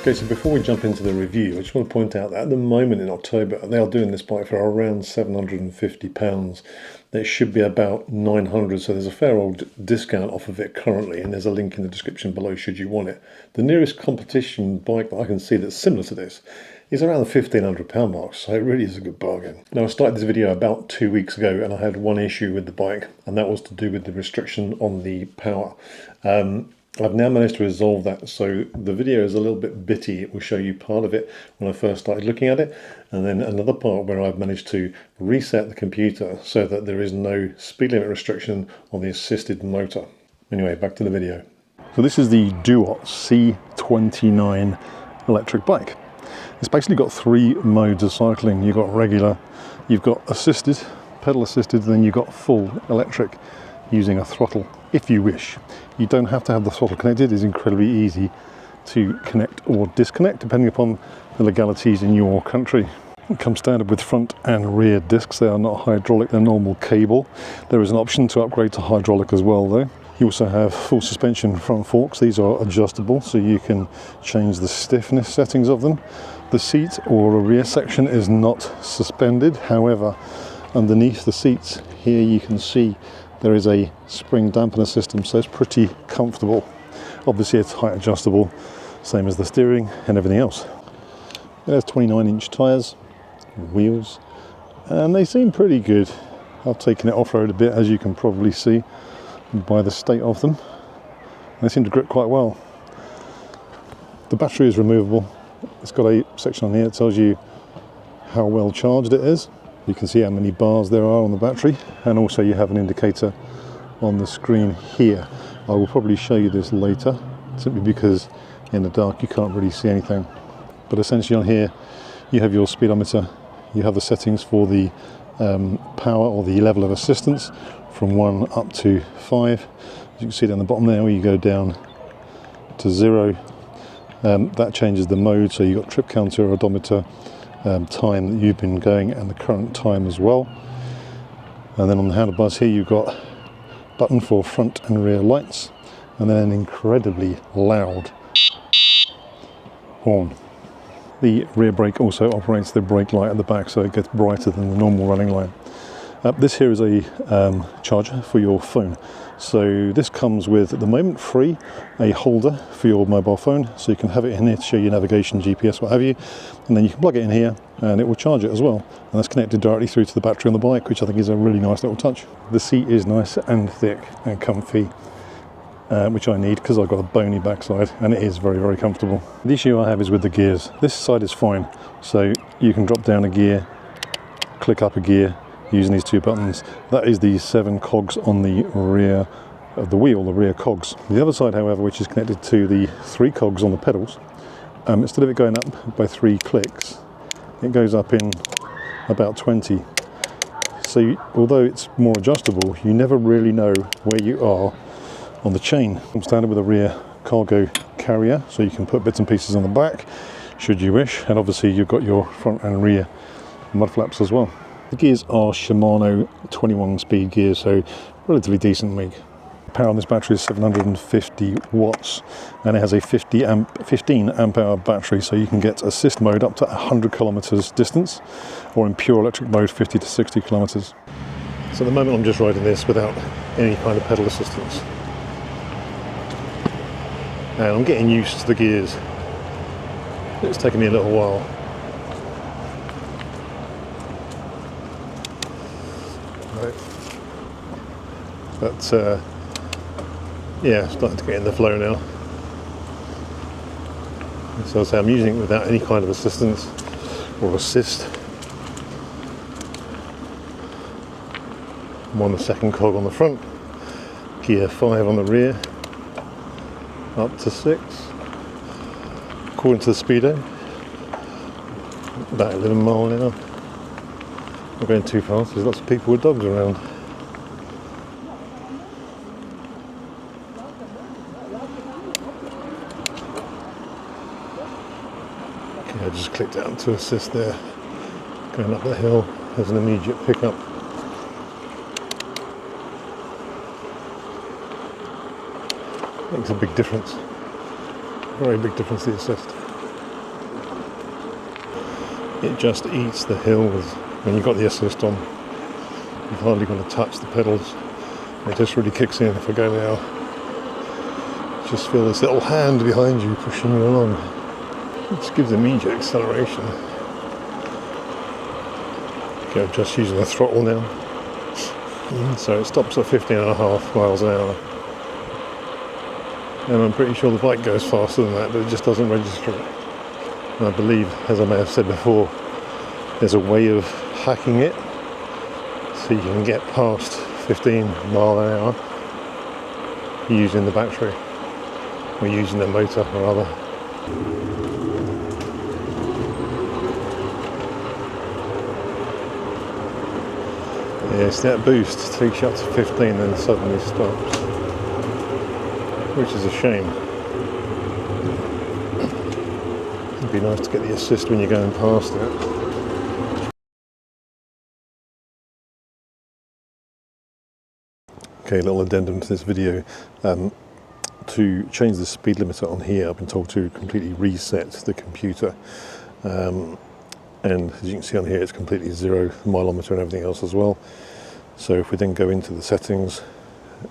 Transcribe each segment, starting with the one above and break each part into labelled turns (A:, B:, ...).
A: Okay, so before we jump into the review, I just want to point out that at the moment in October, they are doing this bike for around £750. It should be about 900, so there's a fair old discount off of it currently, and there's a link in the description below should you want it. The nearest competition bike that I can see that's similar to this is around the £1,500 mark, so it really is a good bargain. Now, I started this video about 2 weeks ago, and I had one issue with the bike, and that was to do with the restriction on the power. I've now managed to resolve that, so the video is a little bit bitty. It will show you part of it when I first started looking at it, and then another part where I've managed to reset the computer so that there is no speed limit restriction on the assisted motor. Anyway, back to the video. So this is the DuottC29 electric bike. It's basically got three modes of cycling. You've got regular, you've got assisted, pedal assisted, and then you've got full electric using a throttle if you wish. You don't have to have the throttle connected. It's incredibly easy to connect or disconnect depending upon the legalities in your country. It comes standard with front and rear discs. They are not hydraulic, they're normal cable. There is an option to upgrade to hydraulic as well though. You also have full suspension front forks. These are adjustable, so you can change the stiffness settings of them. The seat or a rear section is not suspended. However, underneath the seats here you can see there is a spring dampener system, so it's pretty comfortable. Obviously it's height adjustable, same as the steering and everything else. There's 29-inch tyres, wheels, and they seem pretty good. I've taken it off-road a bit, as you can probably see by the state of them. They seem to grip quite well. The battery is removable. It's got a section on here that tells you how well charged it is. You can see how many bars there are on the battery, and also you have an indicator on the screen here. I will probably show you this later, simply because in the dark you can't really see anything. But essentially on here you have your speedometer, you have the settings for the power or the level of assistance from 1 up to 5. As you can see down the bottom there, where you go down to 0, that changes the mode, so you've got trip counter, odometer, time that you've been going, and the current time as well. And then on the handlebars here you've got a button for front and rear lights, and then an incredibly loud horn. The rear brake also operates the brake light at the back, so it gets brighter than the normal running line. This here is a charger for your phone. So this comes with, at the moment, free, a holder for your mobile phone, so you can have it in here to show you navigation, GPS, what have you, and then you can plug it in here and it will charge it as well, and that's connected directly through to the battery on the bike, which I think is a really nice little touch. The seat is nice and thick and comfy, which I need because I've got a bony backside, and it is very, very comfortable. The issue I have is with the gears. This side is fine, so you can drop down a gear, click up a gear using these two buttons. That is the 7 cogs on the rear of the wheel, the rear cogs. The other side, however, which is connected to the 3 cogs on the pedals, instead of it going up by 3 clicks, it goes up in about 20. So although it's more adjustable, you never really know where you are on the chain. I'm standard with a rear cargo carrier, so you can put bits and pieces on the back should you wish, and obviously you've got your front and rear mud flaps as well. The gears are Shimano 21 speed gears, so relatively decent make. Power on this battery is 750 watts, and it has a 15 amp hour battery, so you can get assist mode up to 100 kilometers distance, or in pure electric mode 50 to 60 kilometers. So at the moment I'm just riding this without any kind of pedal assistance, and I'm getting used to the gears. It's taken me a little while. But yeah, starting to get in the flow now. So I'll say I'm using it without any kind of assistance or assist. I'm on the 2nd cog on the front, gear 5 on the rear, up to 6. According to the speedo, about 11 miles an hour. Not going too fast, there's lots of people with dogs around. I just clicked down to assist there. Going up the hill, there's an immediate pickup. Makes a big difference. Very big difference, the assist. it just eats the hills. When you've got the assist on, you've hardly got to touch the pedals. It just really kicks in. If I go now, just feel this little hand behind you pushing you along. It just gives immediate acceleration. Okay, I'm just using the throttle now. So it stops at 15.5 miles an hour. And I'm pretty sure the bike goes faster than that, but it just doesn't register it. And I believe, as I may have said before, there's a way of hacking it so you can get past 15 miles an hour using the battery, or using the motor rather. Yes, that boost takes you up to 15 and then suddenly stops, which is a shame. It'd be nice to get the assist when you're going past it. Okay, a little addendum to this video. To change the speed limiter on here, I've been told to completely reset the computer. And as you can see on here, it's completely zero, the mileometer and everything else as well. So if we then go into the settings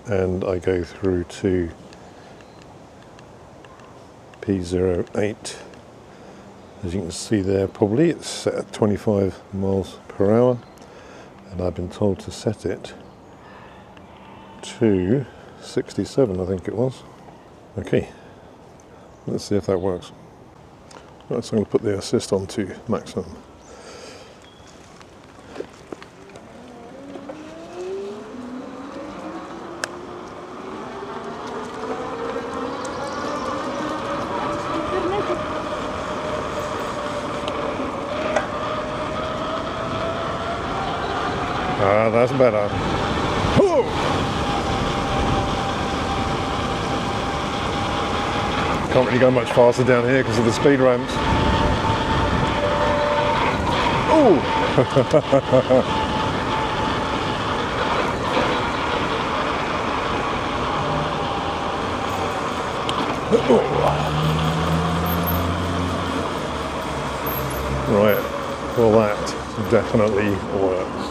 A: and I go through to P08, as you can see there, probably it's set at 25 miles per hour, and I've been told to set it to 67, I think it was. Okay, let's see if that works. Right, so I'm going to put the assist on to maximum. Ah, that's better. Oh! Can't really go much faster down here because of the speed ramps. Oh! Right, well that definitely works.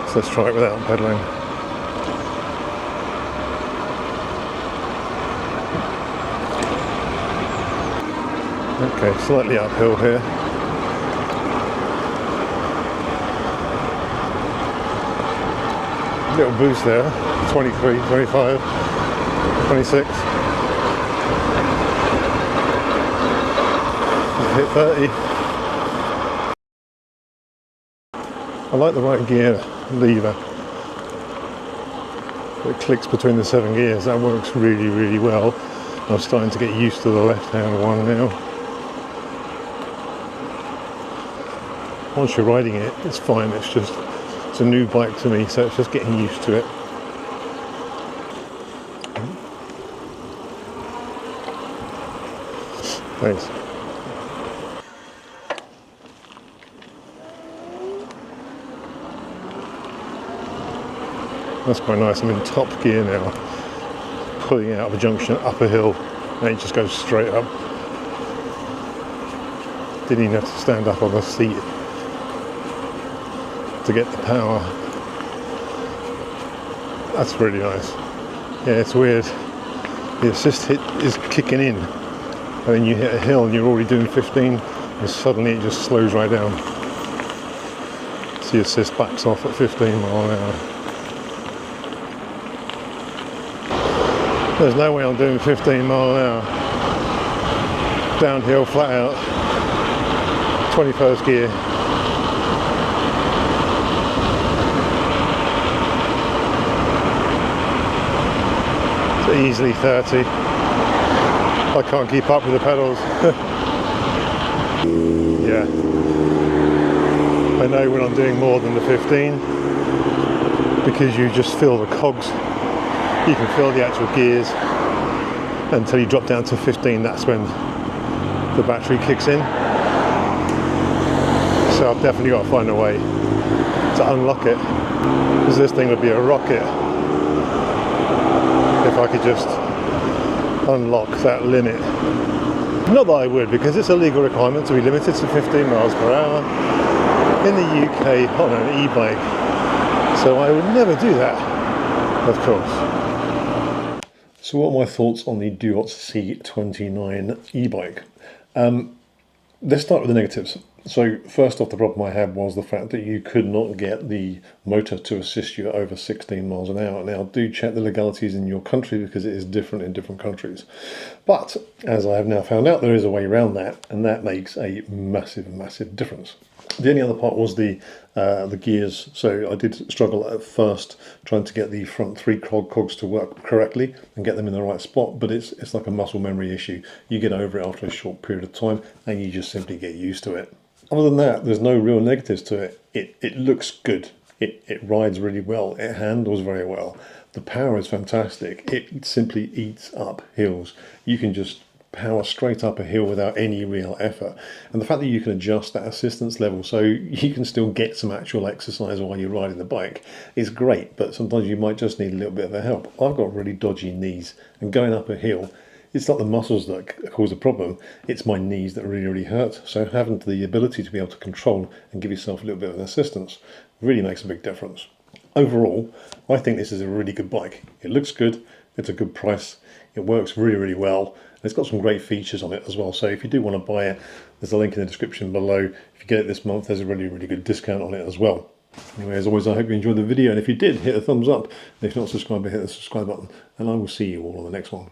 A: So let's try it without pedaling. Okay, slightly uphill here. Little boost there, 23, 25, 26. Hit 30. I like the right gear lever. It clicks between the 7 gears. That works really, really well. I'm starting to get used to the left-hand one now. Once you're riding it, it's fine. It's a new bike to me, so it's just getting used to it. Thanks. That's quite nice. I'm in top gear now, pulling out of a junction up a hill, and it just goes straight up. Didn't even have to stand up on the seat to get the power. That's really nice. Yeah, it's weird. The assist hit is kicking in, and then you hit a hill and you're already doing 15, and suddenly it just slows right down. So the assist backs off at 15 miles an hour. There's no way I'm doing 15 miles an hour. Downhill, flat out, 21st gear. So easily 30. I can't keep up with the pedals. Yeah. I know when I'm doing more than the 15, because you just feel the cogs. You can feel the actual gears until you drop down to 15. That's when the battery kicks in. So I've definitely got to find a way to unlock it, because this thing would be a rocket if I could just unlock that limit. Not that I would, because it's a legal requirement to be limited to 15 miles per hour in the UK on an e-bike. So I would never do that, of course. So what are my thoughts on the DuottC29 E Bike? Let's start with the negatives. So first off, the problem I had was the fact that you could not get the motor to assist you at over 16 miles an hour. Now, do check the legalities in your country because it is different in different countries. But as I have now found out, there is a way around that, and that makes a massive, massive difference. The only other part was the gears. So I did struggle at first trying to get the front three cogs to work correctly and get them in the right spot, but it's like a muscle memory issue. You get over it after a short period of time and you just simply get used to it. Other than that, there's no real negatives to it. It looks good. It rides really well. It handles very well. The power is fantastic. It simply eats up hills. You can just power straight up a hill without any real effort. And the fact that you can adjust that assistance level so you can still get some actual exercise while you're riding the bike is great, but sometimes you might just need a little bit of a help. I've got really dodgy knees, and going up a hill, it's not the muscles that cause the problem, it's my knees that really, really hurt. So having the ability to be able to control and give yourself a little bit of an assistance really makes a big difference. Overall, I think this is a really good bike. It looks good, it's a good price, it works really, really well. It's got some great features on it as well. So if you do want to buy it, there's a link in the description below. If you get it this month, there's a really, really good discount on it as well. Anyway, as always, I hope you enjoyed the video. And if you did, hit a thumbs up. And if you're not subscribed, hit the subscribe button. And I will see you all on the next one.